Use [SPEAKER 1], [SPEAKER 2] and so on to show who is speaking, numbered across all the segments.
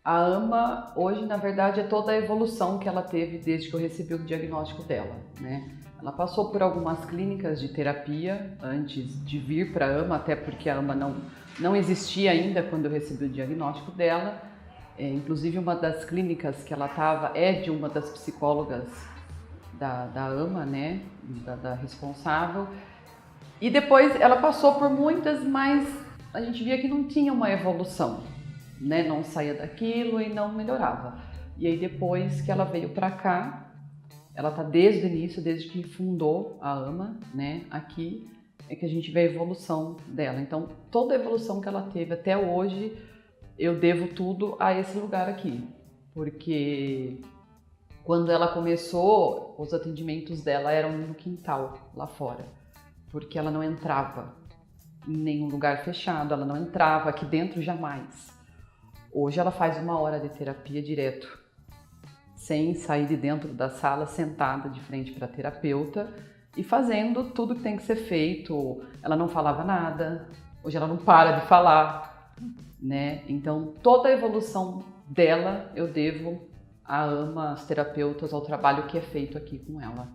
[SPEAKER 1] A AMA, hoje, na verdade, é toda a evolução que ela teve desde que eu recebi o diagnóstico dela, né? Ela passou por algumas clínicas de terapia antes de vir para a AMA, até porque a AMA não existia ainda quando eu recebi o diagnóstico dela. Inclusive, uma das clínicas que ela estava é de uma das psicólogas da AMA, né? Da responsável. E depois ela passou por muitas, mas a gente via que não tinha uma evolução, né? Não saía daquilo e não melhorava. E aí depois que ela veio para cá, ela tá desde o início, desde que fundou a AMA, né? Aqui é que a gente vê a evolução dela. Então toda a evolução que ela teve até hoje, eu devo tudo a esse lugar aqui, porque quando ela começou, os atendimentos dela eram no quintal, lá fora, porque ela não entrava em nenhum lugar fechado, ela não entrava aqui dentro jamais. Hoje ela faz 1 hora de terapia direto, sem sair de dentro da sala, sentada de frente para a terapeuta e fazendo tudo que tem que ser feito. Ela não falava nada, hoje ela não para de falar, né? Então toda a evolução dela eu devo à AMA, às terapeutas, ao trabalho que é feito aqui com ela.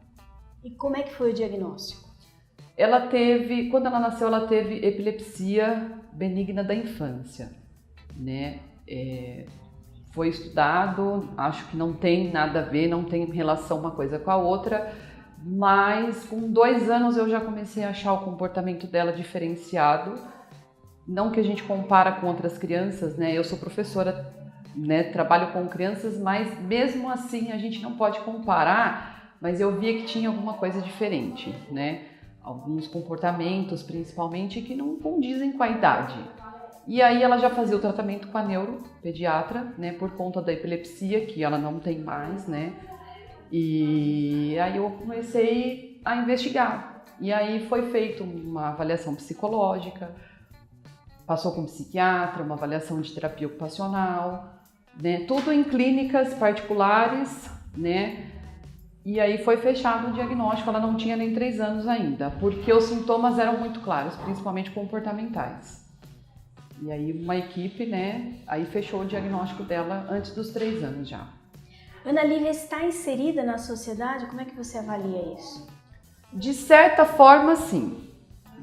[SPEAKER 2] E como é que foi o diagnóstico?
[SPEAKER 1] Ela teve, quando ela nasceu, ela teve epilepsia benigna da infância, né? Foi estudado, acho que não tem nada a ver, não tem relação uma coisa com a outra, mas com 2 anos eu já comecei a achar o comportamento dela diferenciado. Não que a gente compara com outras crianças, né? Eu sou professora, né? Trabalho com crianças, mas mesmo assim a gente não pode comparar, mas eu via que tinha alguma coisa diferente, né? Alguns comportamentos, principalmente, que não condizem com a idade. E aí ela já fazia o tratamento com a neuropediatra, né, por conta da epilepsia, que ela não tem mais, né, e aí eu comecei a investigar. E aí foi feita uma avaliação psicológica, passou com um psiquiatra, uma avaliação de terapia ocupacional, né, tudo em clínicas particulares, né, e aí foi fechado o diagnóstico. Ela não tinha nem 3 anos ainda, porque os sintomas eram muito claros, principalmente comportamentais. E aí uma equipe, né, aí fechou o diagnóstico dela antes dos 3 anos já.
[SPEAKER 2] Ana Lívia está inserida na sociedade? Como é que você avalia isso?
[SPEAKER 1] De certa forma, sim,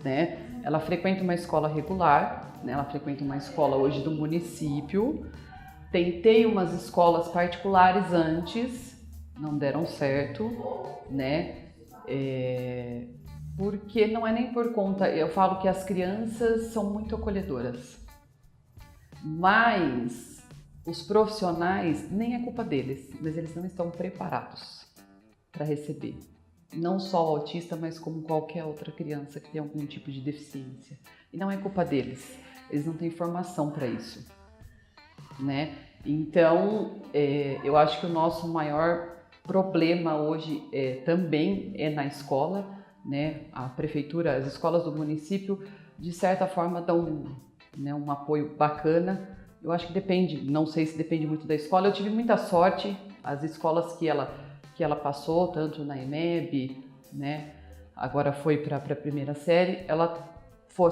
[SPEAKER 1] né? Ela frequenta uma escola regular, né? Ela frequenta uma escola hoje do município. Tentei umas escolas particulares antes, não deram certo, né? Porque não é nem por conta, eu falo que as crianças são muito acolhedoras. Mas os profissionais, nem é culpa deles, mas eles não estão preparados para receber. Não só o autista, mas como qualquer outra criança que tem algum tipo de deficiência. E não é culpa deles, eles não têm formação para isso, né? Então, eu acho que o nosso maior problema hoje também é na escola, né? A prefeitura, as escolas do município, de certa forma, dão, né, um apoio bacana. Eu acho que depende, não sei se depende muito da escola. Eu tive muita sorte, as escolas que ela passou, tanto na EMEB, né, agora foi para a primeira série,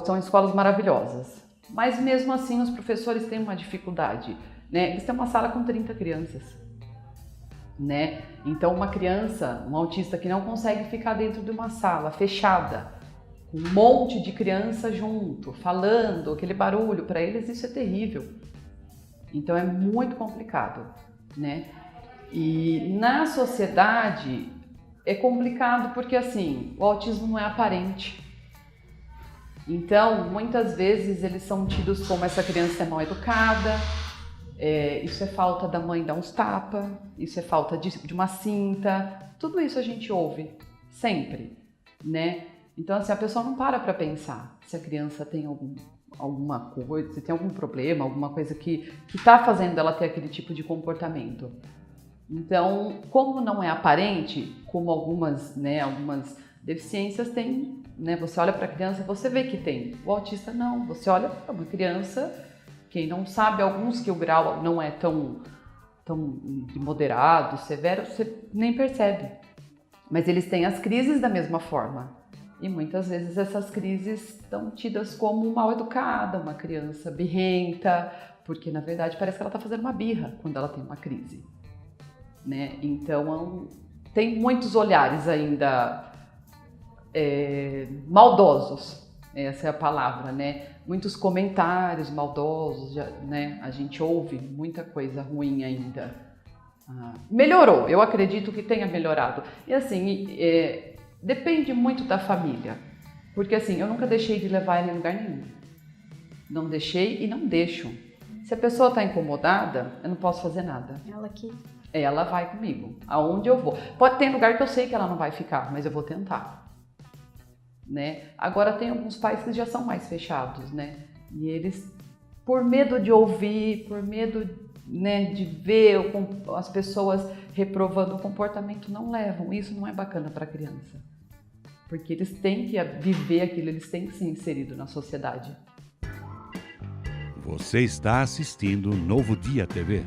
[SPEAKER 1] são escolas maravilhosas. Mas mesmo assim os professores têm uma dificuldade, né? Eles têm uma sala com 30 crianças, né? Então uma criança, um autista que não consegue ficar dentro de uma sala fechada, um monte de criança junto, falando, aquele barulho, para eles isso é terrível. Então é muito complicado, né? E na sociedade é complicado porque assim, o autismo não é aparente. Então, muitas vezes eles são tidos como essa criança é mal educada, isso é falta da mãe dar uns tapas, isso é falta de uma cinta, tudo isso a gente ouve sempre, né? Então, assim, a pessoa não para pensar se a criança tem alguma coisa, se tem algum problema, alguma coisa que está fazendo ela ter aquele tipo de comportamento. Então, como não é aparente, como algumas deficiências têm, né? Você olha para a criança, você vê que tem. O autista não, você olha para uma criança, quem não sabe, alguns que o grau não é tão moderado, severo, você nem percebe. Mas eles têm as crises da mesma forma. E muitas vezes essas crises estão tidas como mal educada, uma criança birrenta, porque na verdade parece que ela está fazendo uma birra quando ela tem uma crise, né? Então tem muitos olhares ainda maldosos, essa é a palavra, né? Muitos comentários maldosos, né? A gente ouve muita coisa ruim ainda. Melhorou, eu acredito que tenha melhorado. E assim, depende muito da família, porque assim, eu nunca deixei de levar ela em lugar nenhum. Não deixei e não deixo. Se a pessoa está incomodada, eu não posso fazer nada. Ela vai comigo, aonde eu vou. Pode ter lugar que eu sei que ela não vai ficar, mas eu vou tentar, né? Agora tem alguns pais que já são mais fechados, né? E eles, por medo de ouvir, por medo, né, de ver as pessoas reprovando o comportamento, não levam. Isso não é bacana para a criança, porque eles têm que viver aquilo, eles têm que ser inseridos na sociedade.
[SPEAKER 3] Você está assistindo Novo Dia TV.